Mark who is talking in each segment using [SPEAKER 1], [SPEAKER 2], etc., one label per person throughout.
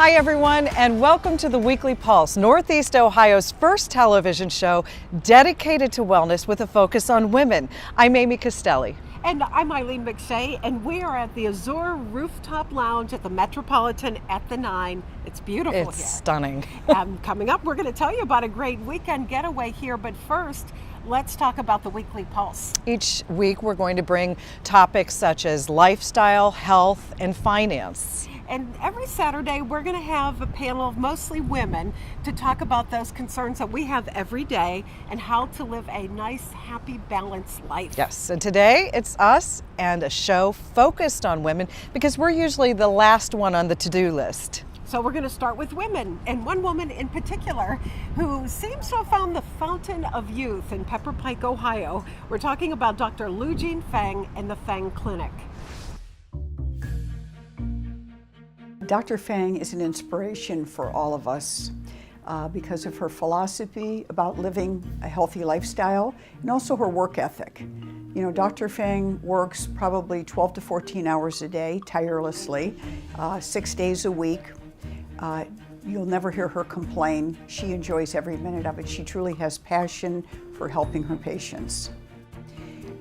[SPEAKER 1] Hi everyone, and welcome to the Weekly Pulse, Northeast Ohio's first television show dedicated to wellness with a focus on women. I'm Amy Castelli.
[SPEAKER 2] And I'm Eileen McShea, and we are at the Azure Rooftop Lounge at the Metropolitan at the 9. It's beautiful here.
[SPEAKER 1] It's stunning.
[SPEAKER 2] Coming up, we're going to tell you about a great weekend getaway here, but first, let's talk about the Weekly Pulse.
[SPEAKER 1] Each week we're going to bring topics such as lifestyle, health, and finance.
[SPEAKER 2] And every Saturday, we're going to have a panel of mostly women to talk about those concerns that we have every day and how to live a nice, happy, balanced life.
[SPEAKER 1] Yes, and today it's us and a show focused on women because we're usually the last one on the to-do list.
[SPEAKER 2] So we're going to start with women, and one woman in particular who seems to have found the fountain of youth in Pepper Pike, Ohio. We're talking about Dr. Lu Jing Feng and the Feng Clinic.
[SPEAKER 3] Dr. Feng is an inspiration for all of us because of her philosophy about living a healthy lifestyle and also her work ethic. You know, Dr. Feng works probably 12 to 14 hours a day, tirelessly, 6 days a week. You'll never hear her complain. She enjoys every minute of it. She truly has passion for helping her patients.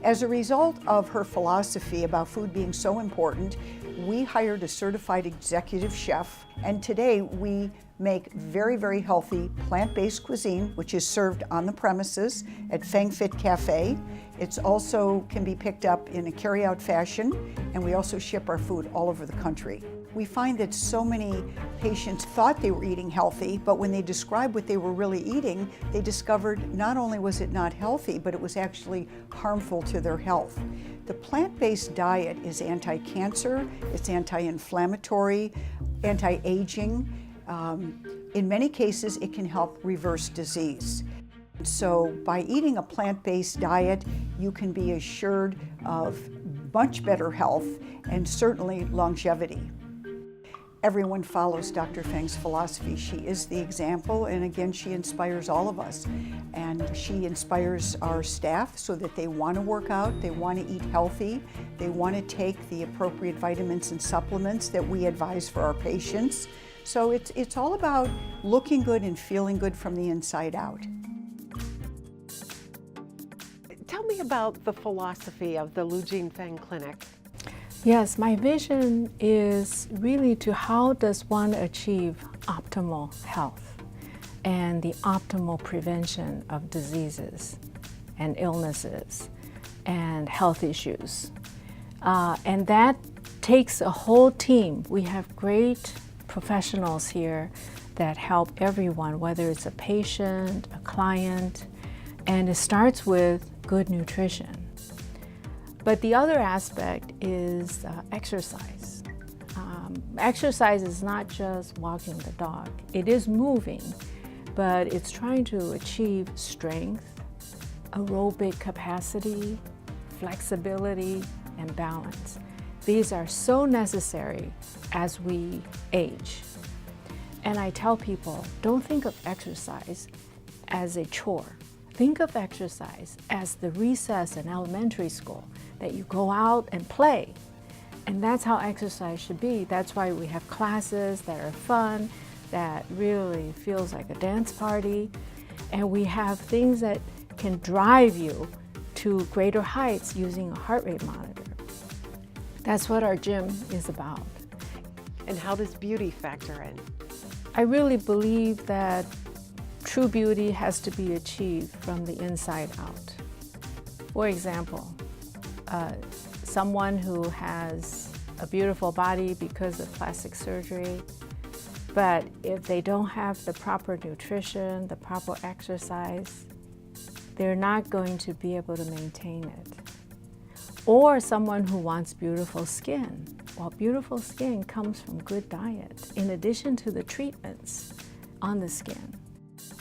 [SPEAKER 3] As a result of her philosophy about food being so important, we hired a certified executive chef, and today we make very, very healthy plant-based cuisine, which is served on the premises at Feng Fit Cafe. It's also can be picked up in a carry-out fashion, and we also ship our food all over the country. We find that so many patients thought they were eating healthy, but when they described what they were really eating, they discovered not only was it not healthy, but it was actually harmful to their health. The plant-based diet is anti-cancer, it's anti-inflammatory, anti-aging. In many cases, it can help reverse disease. So by eating a plant-based diet, you can be assured of much better health and certainly longevity. Everyone follows Dr. Feng's philosophy. She is the example, and again, she inspires all of us. And she inspires our staff so that they want to work out, they want to eat healthy, they want to take the appropriate vitamins and supplements that we advise for our patients. So it's all about looking good and feeling good from the inside out.
[SPEAKER 2] Tell me about the philosophy of the Lu Jing Feng Clinic.
[SPEAKER 4] Yes, my vision is really to how does one achieve optimal health and the optimal prevention of diseases and illnesses and health issues. And that takes a whole team. We have great professionals here that help everyone, whether it's a patient, a client, and it starts with good nutrition. But the other aspect is exercise. Exercise is not just walking the dog. It is moving, but it's trying to achieve strength, aerobic capacity, flexibility, and balance. These are so necessary as we age. And I tell people, don't think of exercise as a chore. Think of exercise as the recess in elementary school, that you go out and play. And that's how exercise should be. That's why we have classes that are fun, that really feels like a dance party. And we have things that can drive you to greater heights using a heart rate monitor. That's what our gym is about.
[SPEAKER 2] And how does beauty factor in?
[SPEAKER 4] I really believe that true beauty has to be achieved from the inside out. For example, someone who has a beautiful body because of plastic surgery, but if they don't have the proper nutrition, the proper exercise, they're not going to be able to maintain it. Or someone who wants beautiful skin. Well, beautiful skin comes from good diet, in addition to the treatments on the skin.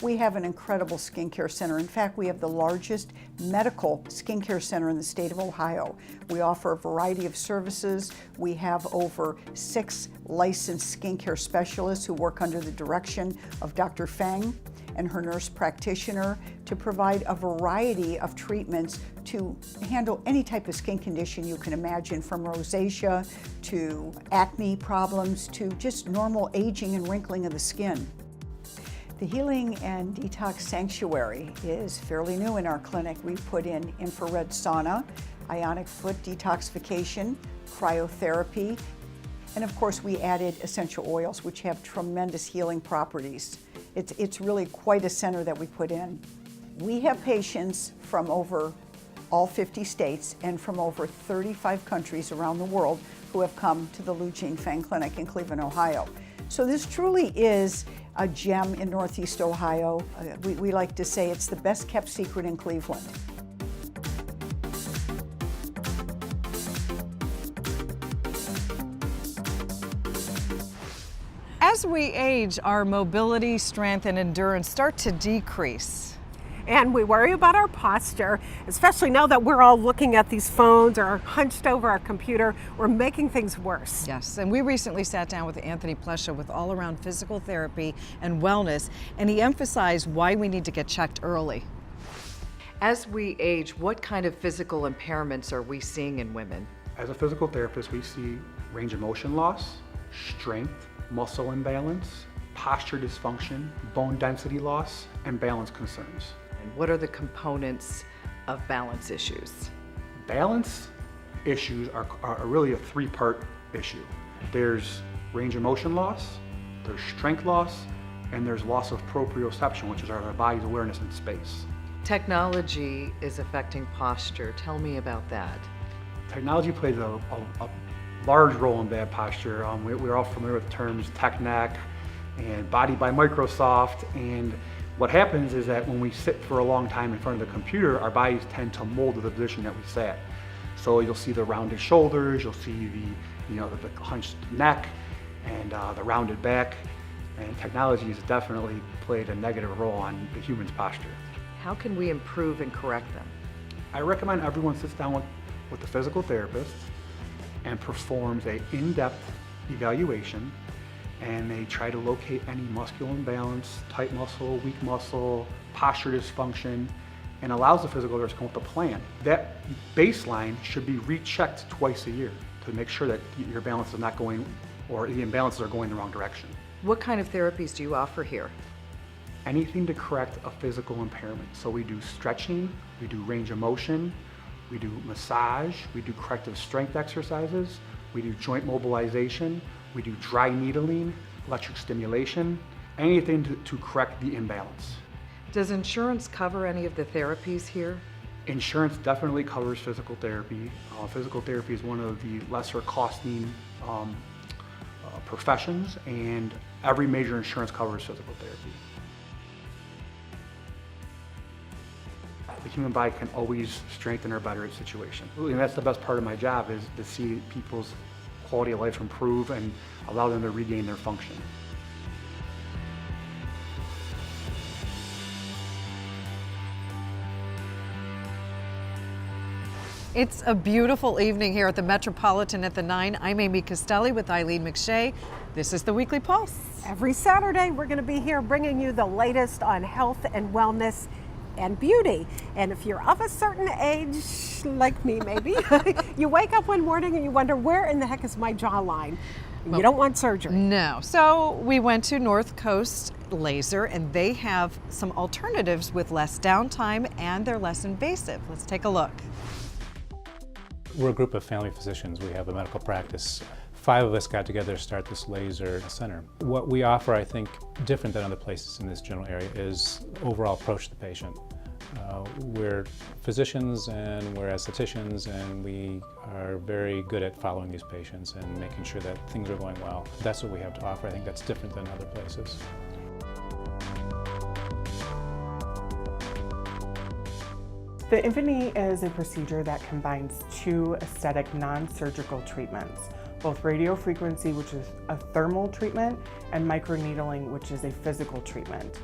[SPEAKER 3] We have an incredible skincare center. In fact, we have the largest medical skincare center in the state of Ohio. We offer a variety of services. We have over 6 licensed skincare specialists who work under the direction of Dr. Feng and her nurse practitioner to provide a variety of treatments to handle any type of skin condition you can imagine, from rosacea to acne problems to just normal aging and wrinkling of the skin. The Healing and Detox Sanctuary is fairly new in our clinic. We put in infrared sauna, ionic foot detoxification, cryotherapy, and of course we added essential oils, which have tremendous healing properties. It's really quite a center that we put in. We have patients from over all 50 states and from over 35 countries around the world who have come to the Lu Jing Feng Clinic in Cleveland, Ohio. So this truly is a gem in Northeast Ohio. We like to say it's the best kept secret in Cleveland.
[SPEAKER 1] As we age, our mobility, strength, and endurance start to decrease.
[SPEAKER 2] And we worry about our posture, especially now that we're all looking at these phones or hunched over our computer. We're making things worse.
[SPEAKER 1] Yes, and we recently sat down with Anthony Plesha with All Around Physical Therapy and Wellness, and he emphasized why we need to get checked early. As we age, what kind of physical impairments are we seeing in women?
[SPEAKER 5] As a physical therapist, we see range of motion loss, strength, muscle imbalance, posture dysfunction, bone density loss, and balance concerns.
[SPEAKER 1] And what are the components of balance issues?
[SPEAKER 5] Balance issues are really a 3-part issue. There's range of motion loss, there's strength loss, and there's loss of proprioception, which is our body's awareness in space.
[SPEAKER 1] Technology is affecting posture. Tell me about that.
[SPEAKER 5] Technology plays a large role in bad posture. We're all familiar with terms TechNet and Body by Microsoft, and what happens is that when we sit for a long time in front of the computer, our bodies tend to mold to the position that we sat. So you'll see the rounded shoulders, you'll see the hunched neck, and the rounded back, and technology has definitely played a negative role on the human's posture.
[SPEAKER 1] How can we improve and correct them?
[SPEAKER 5] I recommend everyone sits down with a physical therapist and performs an in-depth evaluation, and they try to locate any muscular imbalance, tight muscle, weak muscle, posture dysfunction, and allows the physical therapist to come up with a plan. That baseline should be rechecked twice a year to make sure that your balance is not going, or the imbalances are going the wrong direction.
[SPEAKER 1] What kind of therapies do you offer here?
[SPEAKER 5] Anything to correct a physical impairment. So we do stretching, we do range of motion, we do massage, we do corrective strength exercises, we do joint mobilization, we do dry needling, electric stimulation, anything to correct the imbalance.
[SPEAKER 1] Does insurance cover any of the therapies here?
[SPEAKER 5] Insurance definitely covers physical therapy. Physical therapy is one of the lesser costing professions, and every major insurance covers physical therapy. The human body can always strengthen or better its situation. And that's the best part of my job, is to see people's quality of life improve and allow them to regain their function.
[SPEAKER 1] It's a beautiful evening here at the Metropolitan at the 9. I'm Amy Castelli with Eileen McShea. This is the Weekly Pulse.
[SPEAKER 2] Every Saturday, we're going to be here bringing you the latest on health and wellness and beauty. And if you're of a certain age, like me maybe, you wake up one morning and you wonder, where in the heck is my jawline? You don't want surgery.
[SPEAKER 1] No. So we went to North Coast Laser, and they have some alternatives with less downtime, and they're less invasive. Let's take a look.
[SPEAKER 6] We're a group of family physicians. We have a medical practice. 5 of us got together to start this laser center. What we offer, I think, different than other places in this general area, is overall approach to the patient. We're physicians and we're estheticians, and we are very good at following these patients and making sure that things are going well. That's what we have to offer. I think that's different than other places.
[SPEAKER 7] The Infinite is a procedure that combines 2 aesthetic non-surgical treatments, both radiofrequency, which is a thermal treatment, and microneedling, which is a physical treatment.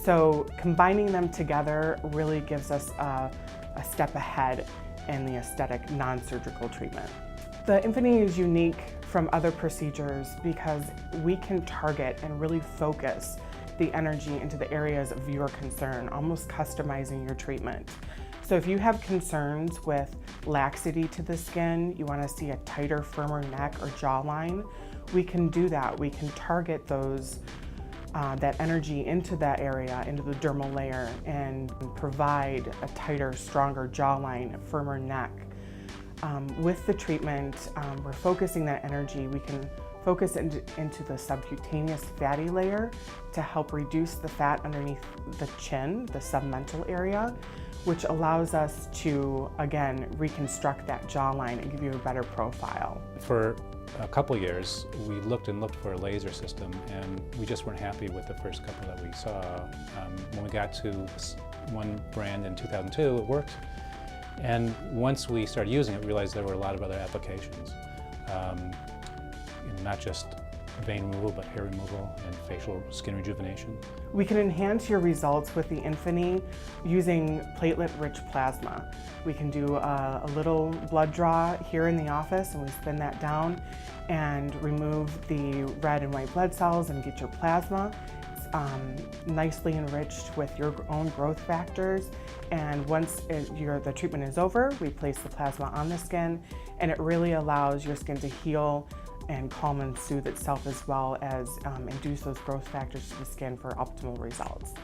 [SPEAKER 7] So combining them together really gives us a step ahead in the aesthetic non-surgical treatment. The Infinity is unique from other procedures because we can target and really focus the energy into the areas of your concern, almost customizing your treatment. So if you have concerns with laxity to the skin, you want to see a tighter, firmer neck or jawline, we can do that. We can target those that energy into that area, into the dermal layer, and provide a tighter, stronger jawline, a firmer neck. With the treatment, we're focusing that energy. We can focus into the subcutaneous fatty layer to help reduce the fat underneath the chin, the submental area, which allows us to, again, reconstruct that jawline and give you a better profile.
[SPEAKER 6] For a couple years, we looked for a laser system, and we just weren't happy with the first couple that we saw. When we got to one brand in 2002, it worked. And once we started using it, we realized there were a lot of other applications. Not just vein removal, but hair removal and facial skin rejuvenation.
[SPEAKER 7] We can enhance your results with the Infinity using platelet-rich plasma. We can do a little blood draw here in the office, and we spin that down and remove the red and white blood cells and get your plasma. It's nicely enriched with your own growth factors. And once the treatment is over, we place the plasma on the skin, and it really allows your skin to heal and calm and soothe itself, as well as induce those growth factors to the skin for optimal results.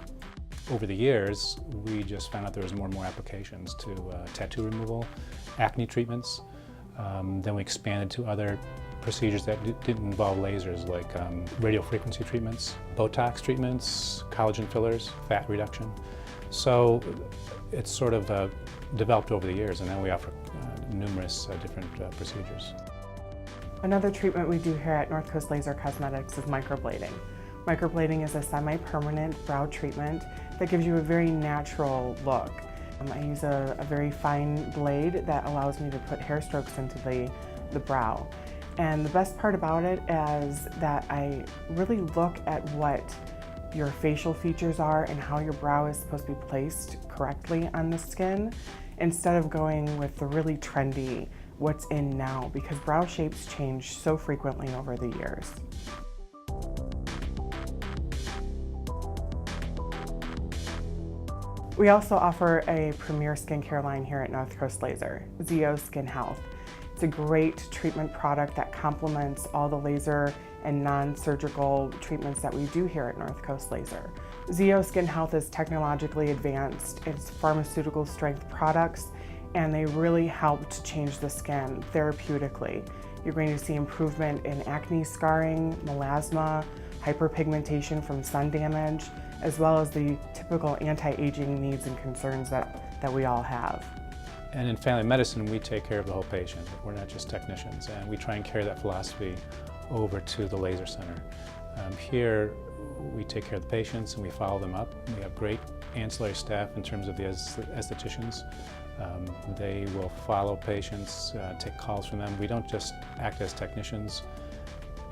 [SPEAKER 6] Over the years, we just found out there was more and more applications to tattoo removal, acne treatments. Then we expanded to other procedures that didn't involve lasers, like radiofrequency treatments, Botox treatments, collagen fillers, fat reduction. So it's sort of developed over the years, and now we offer numerous different procedures.
[SPEAKER 7] Another treatment we do here at North Coast Laser Cosmetics is microblading. Microblading is a semi-permanent brow treatment that gives you a very natural look. I use a very fine blade that allows me to put hair strokes into the brow. And the best part about it is that I really look at what your facial features are and how your brow is supposed to be placed correctly on the skin, instead of going with the really trendy what's in now, because brow shapes change so frequently over the years. We also offer a premier skincare line here at North Coast Laser, Zeo Skin Health. It's a great treatment product that complements all the laser and non-surgical treatments that we do here at North Coast Laser. Zeo Skin Health is technologically advanced. It's pharmaceutical strength products, and they really help to change the skin therapeutically. You're going to see improvement in acne scarring, melasma, hyperpigmentation from sun damage, as well as the typical anti-aging needs and concerns that we all have.
[SPEAKER 6] And in family medicine, we take care of the whole patient. We're not just technicians, and we try and carry that philosophy over to the laser center. Here, we take care of the patients and we follow them up. We have great ancillary staff in terms of the estheticians. They will follow patients, take calls from them. We don't just act as technicians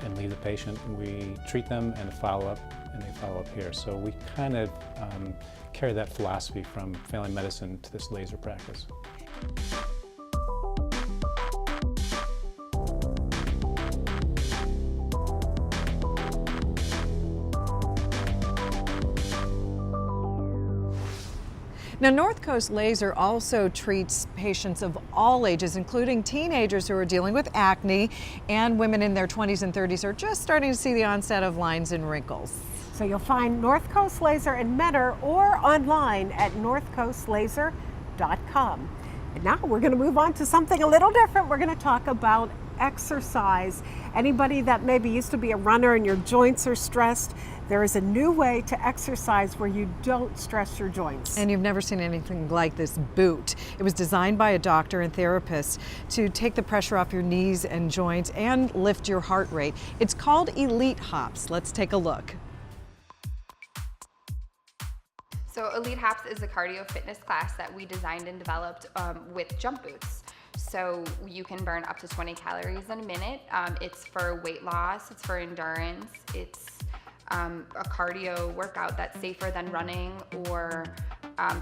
[SPEAKER 6] and leave the patient. We treat them and follow up, and they follow up here. So we kind of carry that philosophy from family medicine to this laser practice.
[SPEAKER 1] Now, North Coast Laser also treats patients of all ages, including teenagers who are dealing with acne, and women in their 20s and 30s are just starting to see the onset of lines and wrinkles.
[SPEAKER 2] So you'll find North Coast Laser in Mentor or online at northcoastlaser.com. And now we're going to move on to something a little different. We're going to talk about exercise. Anybody that maybe used to be a runner and your joints are stressed, there is a new way to exercise where you don't stress your joints.
[SPEAKER 1] And you've never seen anything like this boot. It was designed by a doctor and therapist to take the pressure off your knees and joints and lift your heart rate. It's called Elite Hops. Let's take a look.
[SPEAKER 8] So Elite Hops is a cardio fitness class that we designed and developed with jump boots. So you can burn up to 20 calories in a minute. It's for weight loss, it's for endurance, it's a cardio workout that's safer than running or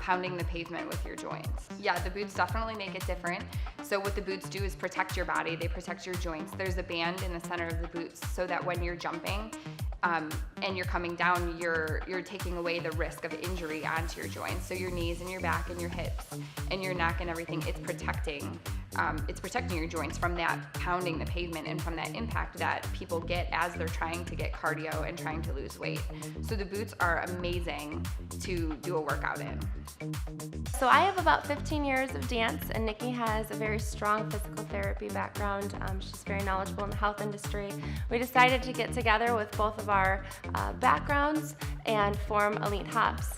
[SPEAKER 8] pounding the pavement with your joints. Yeah, the boots definitely make it different. So what the boots do is protect your body, they protect your joints. There's a band in the center of the boots so that when you're jumping and you're coming down, you're taking away the risk of injury onto your joints. So your knees and your back and your hips and your neck and everything, it's protecting your joints from that pounding the pavement and from that impact that people get as they're trying to get cardio and trying to lose weight. So the boots are amazing to do a workout in.
[SPEAKER 9] So I have about 15 years of dance, and Nikki has a very strong physical therapy background. She's very knowledgeable in the health industry. We decided to get together with both of our backgrounds and form Elite Hops.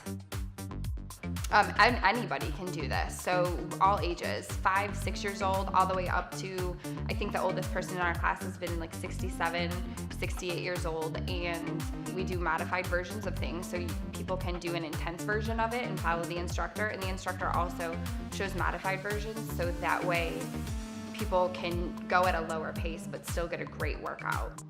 [SPEAKER 8] Anybody can do this, so all ages, 5, 6 years old, all the way up to, I think the oldest person in our class has been like 67, 68 years old, and we do modified versions of things, so people can do an intense version of it and follow the instructor, and the instructor also shows modified versions, so that way people can go at a lower pace but still get a great workout.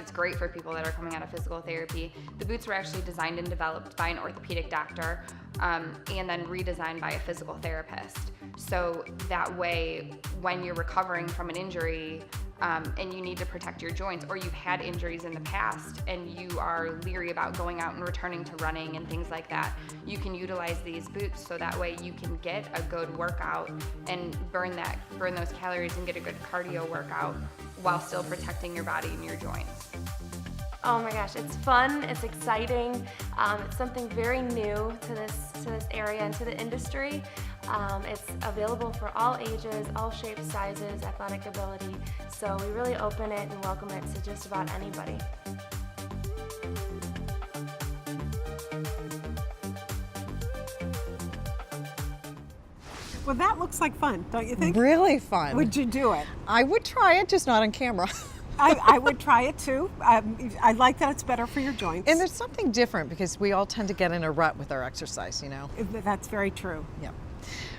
[SPEAKER 8] It's great for people that are coming out of physical therapy. The boots were actually designed and developed by an orthopedic doctor and then redesigned by a physical therapist. So that way, when you're recovering from an injury and you need to protect your joints, or you've had injuries in the past and you are leery about going out and returning to running and things like that, you can utilize these boots so that way you can get a good workout and burn those calories and get a good cardio workout while still protecting your body and your joints.
[SPEAKER 9] Oh my gosh, it's fun, it's exciting, it's something very new to this area and to the industry. It's available for all ages, all shapes, sizes, athletic ability, so we really open it and welcome it to just about anybody.
[SPEAKER 2] Well, that looks like fun, don't you think?
[SPEAKER 1] Really fun.
[SPEAKER 2] Would you do it?
[SPEAKER 1] I would try it, just not on camera.
[SPEAKER 2] I would try it too. I like that it's better for your joints.
[SPEAKER 1] And there's something different because we all tend to get in a rut with our exercise, you know?
[SPEAKER 2] That's very true.
[SPEAKER 1] Yeah.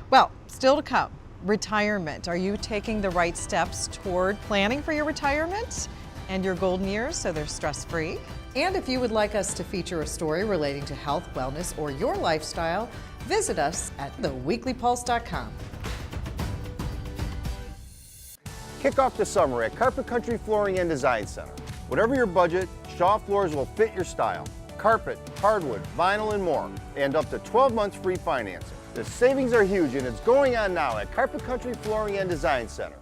[SPEAKER 1] Well, still to come, retirement. Are you taking the right steps toward planning for your retirement and your golden years so they're stress-free? And if you would like us to feature a story relating to health, wellness, or your lifestyle, visit us at theweeklypulse.com.
[SPEAKER 10] Kick off the summer at Carpet Country Flooring and Design Center. Whatever your budget, Shaw floors will fit your style. Carpet, hardwood, vinyl, and more. And up to 12 months free financing. The savings are huge and it's going on now at Carpet Country Flooring and Design Center.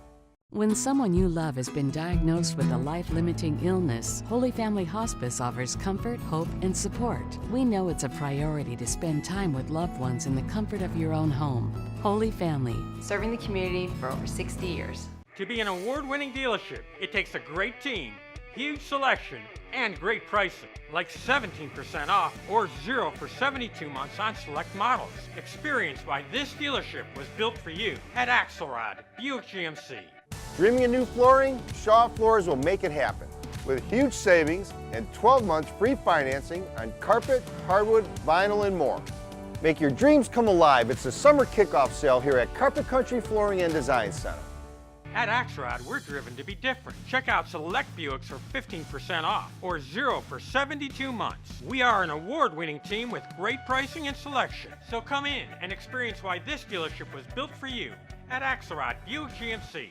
[SPEAKER 11] When someone you love has been diagnosed with a life-limiting illness, Holy Family Hospice offers comfort, hope, and support. We know it's a priority to spend time with loved ones in the comfort of your own home. Holy Family.
[SPEAKER 12] Serving the community for over 60 years.
[SPEAKER 13] To be an award-winning dealership, it takes a great team, huge selection, and great pricing, like 17% off or 0 for 72 months on select models. Experience why this dealership was built for you at Axelrod, Buick GMC.
[SPEAKER 10] Dreaming of new flooring? Shaw Floors will make it happen. With huge savings and 12 months free financing on carpet, hardwood, vinyl, and more. Make your dreams come alive. It's the summer kickoff sale here at Carpet Country Flooring and Design Center.
[SPEAKER 13] At Axelrod, we're driven to be different. Check out select Buicks for 15% off or 0 for 72 months. We are an award-winning team with great pricing and selection. So come in and experience why this dealership was built for you at Axelrod, Buick GMC.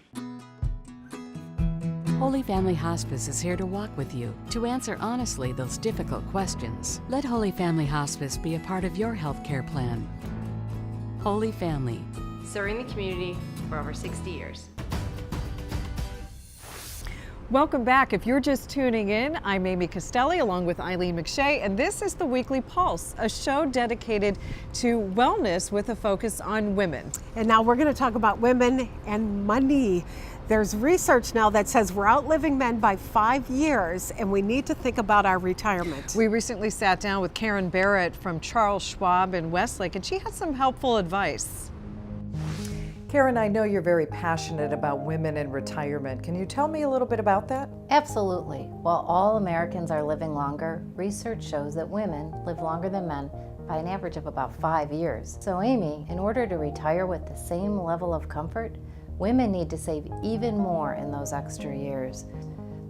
[SPEAKER 11] Holy Family Hospice is here to walk with you, to answer honestly those difficult questions. Let Holy Family Hospice be a part of your healthcare plan. Holy Family.
[SPEAKER 12] Serving the community for over 60 years.
[SPEAKER 1] Welcome back. If you're just tuning in, I'm Amy Castelli along with Eileen McShea, and this is the Weekly Pulse, a show dedicated to wellness with a focus on women.
[SPEAKER 2] And now we're going to talk about women and money. There's research now that says we're outliving men by 5 years and we need to think about our retirement.
[SPEAKER 1] We recently sat down with Karen Barrett from Charles Schwab in Westlake, and she had some helpful advice. Karen, I know you're very passionate about women in retirement. Can you tell me a little bit about that?
[SPEAKER 14] Absolutely. While all Americans are living longer, research shows that women live longer than men by an average of about 5 years. So Amy, in order to retire with the same level of comfort, women need to save even more in those extra years.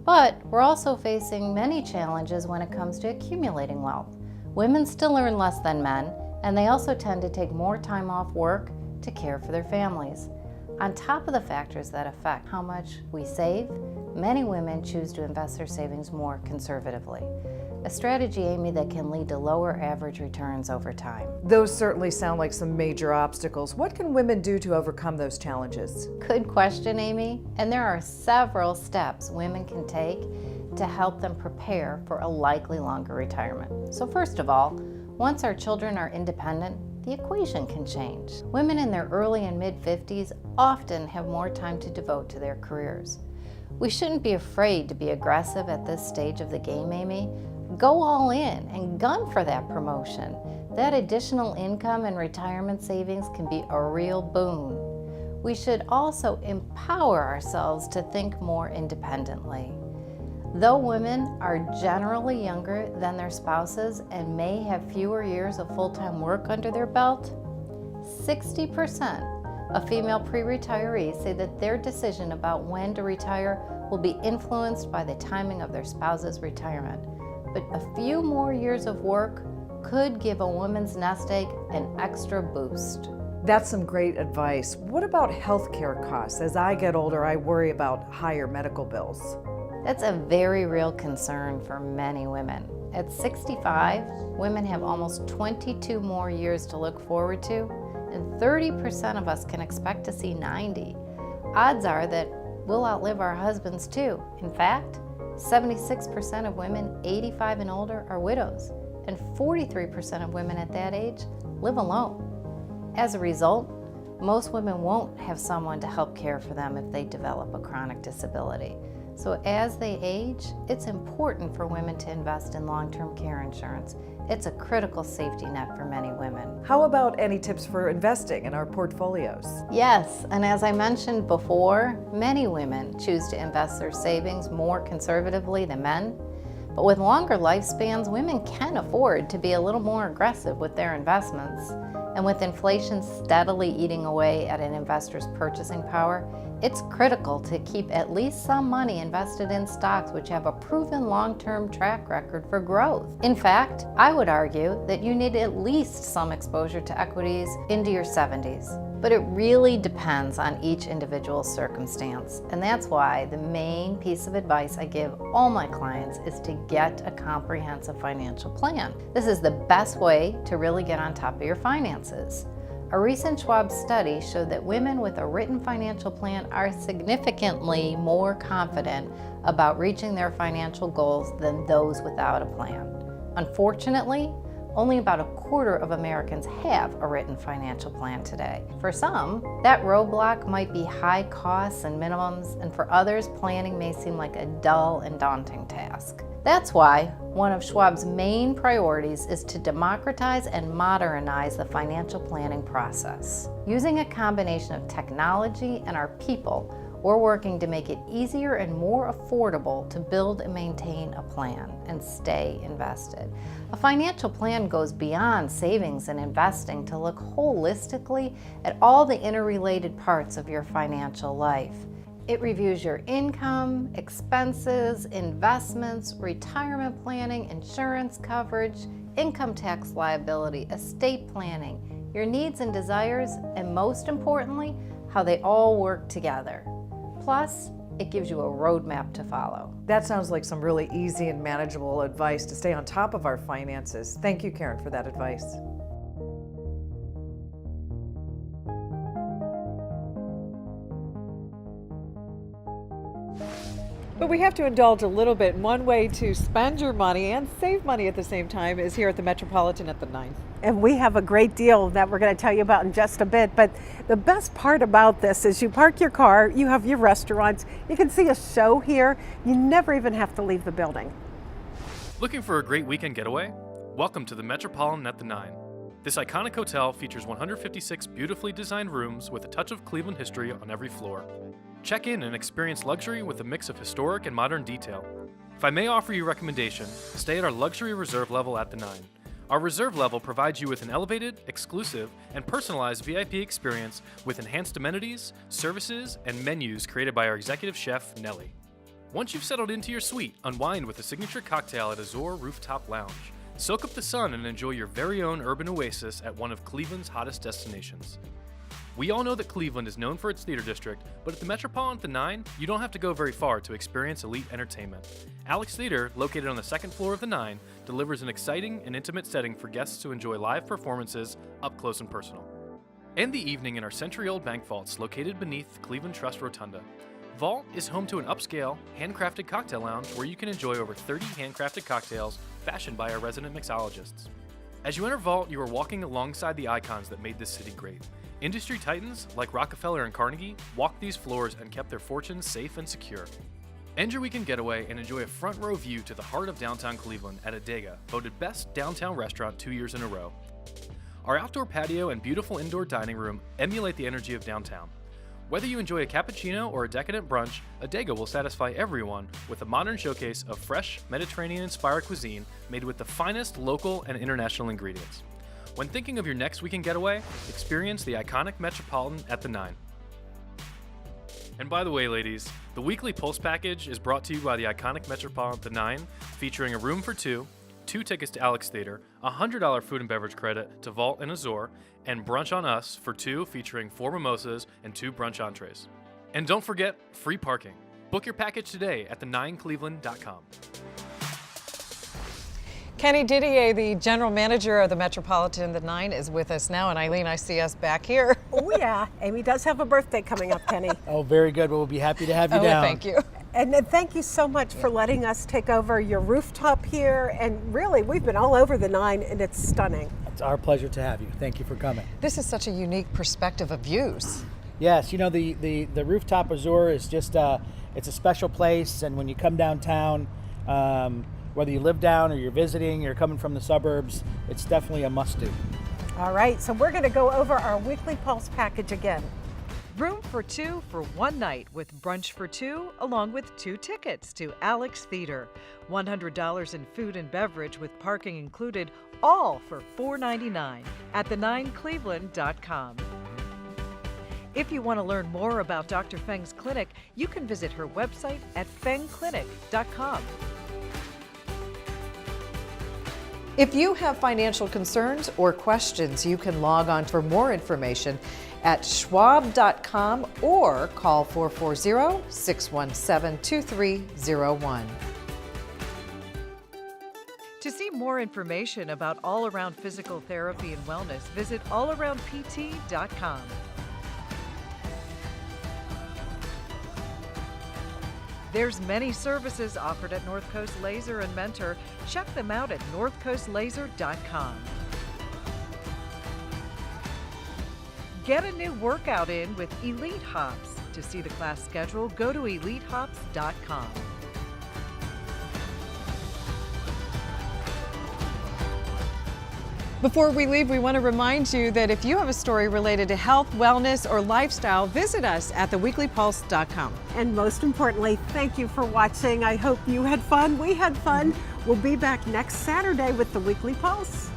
[SPEAKER 14] But we're also facing many challenges when it comes to accumulating wealth. Women still earn less than men, and they also tend to take more time off work to care for their families. On top of the factors that affect how much we save, many women choose to invest their savings more conservatively. A strategy, Amy, that can lead to lower average returns over time.
[SPEAKER 1] Those certainly sound like some major obstacles. What can women do to overcome those challenges?
[SPEAKER 14] Good question, Amy. And there are several steps women can take to help them prepare for a likely longer retirement. So first of all, once our children are independent, the equation can change. Women in their early and mid-50s often have more time to devote to their careers. We shouldn't be afraid to be aggressive at this stage of the game, Amy. Go all in and gun for that promotion. That additional income and retirement savings can be a real boon. We should also empower ourselves to think more independently. Though women are generally younger than their spouses and may have fewer years of full-time work under their belt, 60% of female pre-retirees say that their decision about when to retire will be influenced by the timing of their spouse's retirement. But a few more years of work could give a woman's nest egg an extra boost.
[SPEAKER 1] That's some great advice. What about healthcare costs? As I get older, I worry about higher medical bills.
[SPEAKER 14] That's a very real concern for many women. At 65, women have almost 22 more years to look forward to, and 30% of us can expect to see 90. Odds are that we'll outlive our husbands too. In fact, 76% of women 85 and older are widows, and 43% of women at that age live alone. As a result, most women won't have someone to help care for them if they develop a chronic disability. So as they age, it's important for women to invest in long-term care insurance. It's a critical safety net for many women.
[SPEAKER 1] How about any tips for investing in our portfolios?
[SPEAKER 14] Yes, and as I mentioned before, many women choose to invest their savings more conservatively than men. But with longer lifespans, women can afford to be a little more aggressive with their investments. And with inflation steadily eating away at an investor's purchasing power, it's critical to keep at least some money invested in stocks which have a proven long-term track record for growth. In fact, I would argue that you need at least some exposure to equities into your 70s. But it really depends on each individual's circumstance, and that's why the main piece of advice I give all my clients is to get a comprehensive financial plan. This is the best way to really get on top of your finances. A recent Schwab study showed that women with a written financial plan are significantly more confident about reaching their financial goals than those without a plan. Unfortunately, only about a quarter of Americans have a written financial plan today. For some, that roadblock might be high costs and minimums, and for others, planning may seem like a dull and daunting task. That's why one of Schwab's main priorities is to democratize and modernize the financial planning process. Using a combination of technology and our people, we're working to make it easier and more affordable to build and maintain a plan and stay invested. A financial plan goes beyond savings and investing to look holistically at all the interrelated parts of your financial life. It reviews your income, expenses, investments, retirement planning, insurance coverage, income tax liability, estate planning, your needs and desires, and most importantly, how they all work together. Plus, it gives you a roadmap to follow.
[SPEAKER 1] That sounds like some really easy and manageable advice to stay on top of our finances. Thank you, Karen, for that advice. But we have to indulge a little bit. One way to spend your money and save money at the same time is here at the Metropolitan at the 9.
[SPEAKER 2] And we have a great deal that we're going to tell you about in just a bit. But the best part about this is you park your car, you have your restaurants, you can see a show here. You never even have to leave the building.
[SPEAKER 15] Looking for a great weekend getaway? Welcome to the Metropolitan at the 9. This iconic hotel features 156 beautifully designed rooms with a touch of Cleveland history on every floor. Check in and experience luxury with a mix of historic and modern detail. If I may offer you a recommendation, stay at our luxury reserve level at the 9. Our reserve level provides you with an elevated, exclusive, and personalized VIP experience with enhanced amenities, services, and menus created by our executive chef, Nellie. Once you've settled into your suite, unwind with a signature cocktail at Azure Rooftop Lounge. Soak up the sun and enjoy your very own urban oasis at one of Cleveland's hottest destinations. We all know that Cleveland is known for its theater district, but at the Metropolitan at the 9, you don't have to go very far to experience elite entertainment. Alex Theater, located on the second floor of the 9, delivers an exciting and intimate setting for guests to enjoy live performances up close and personal. End the evening in our century-old bank vaults located beneath Cleveland Trust Rotunda. Vault is home to an upscale, handcrafted cocktail lounge where you can enjoy over 30 handcrafted cocktails fashioned by our resident mixologists. As you enter Vault, you are walking alongside the icons that made this city great. Industry titans like Rockefeller and Carnegie walked these floors and kept their fortunes safe and secure. End your weekend getaway and enjoy a front row view to the heart of downtown Cleveland at Adega, voted best downtown restaurant 2 years in a row. Our outdoor patio and beautiful indoor dining room emulate the energy of downtown. Whether you enjoy a cappuccino or a decadent brunch, Adega will satisfy everyone with a modern showcase of fresh, Mediterranean-inspired cuisine made with the finest local and international ingredients. When thinking of your next weekend getaway, experience the iconic Metropolitan at the 9. And by the way, ladies, the weekly Pulse package is brought to you by the iconic Metropolitan at the 9, featuring a room for two tickets to Alex Theater, a $100 food and beverage credit to Vault and Azure, and Brunch on Us for 2 featuring 4 mimosas and 2 brunch entrees. And don't forget, free parking. Book your package today at the9cleveland.com.
[SPEAKER 1] Kenny Didier, the general manager of the Metropolitan the 9, is with us now. And Eileen, I see us back here.
[SPEAKER 2] Oh yeah, Amy does have a birthday coming up, Kenny.
[SPEAKER 16] Oh, very good. Well, we'll be happy to have you down.
[SPEAKER 1] Thank you.
[SPEAKER 2] And thank you so much for letting us take over your rooftop here. And really, we've been all over the 9 and it's stunning.
[SPEAKER 16] It's our pleasure to have you. Thank you for coming.
[SPEAKER 1] This is such a unique perspective of views.
[SPEAKER 16] Yes, you know, the rooftop Azure is just, it's a special place. And when you come downtown, whether you live down or you're visiting, you're coming from the suburbs, it's definitely a must-do.
[SPEAKER 2] All right, so we're going to go over our weekly Pulse package again.
[SPEAKER 1] Room for 2 for one night with brunch for 2, along with 2 tickets to Alex Theater. $100 in food and beverage with parking included, all for $4.99 at the9cleveland.com. If you want to learn more about Dr. Feng's clinic, you can visit her website at fengclinic.com. If you have financial concerns or questions, you can log on for more information at schwab.com or call 440-617-2301. To see more information about All Around Physical Therapy and Wellness, visit allaroundpt.com. There's many services offered at North Coast Laser and Mentor. Check them out at northcoastlaser.com. Get a new workout in with Elite Hops. To see the class schedule, go to elitehops.com. Before we leave, we want to remind you that if you have a story related to health, wellness, or lifestyle, visit us at theweeklypulse.com.
[SPEAKER 2] And most importantly, thank you for watching. I hope you had fun. We had fun. We'll be back next Saturday with the Weekly Pulse.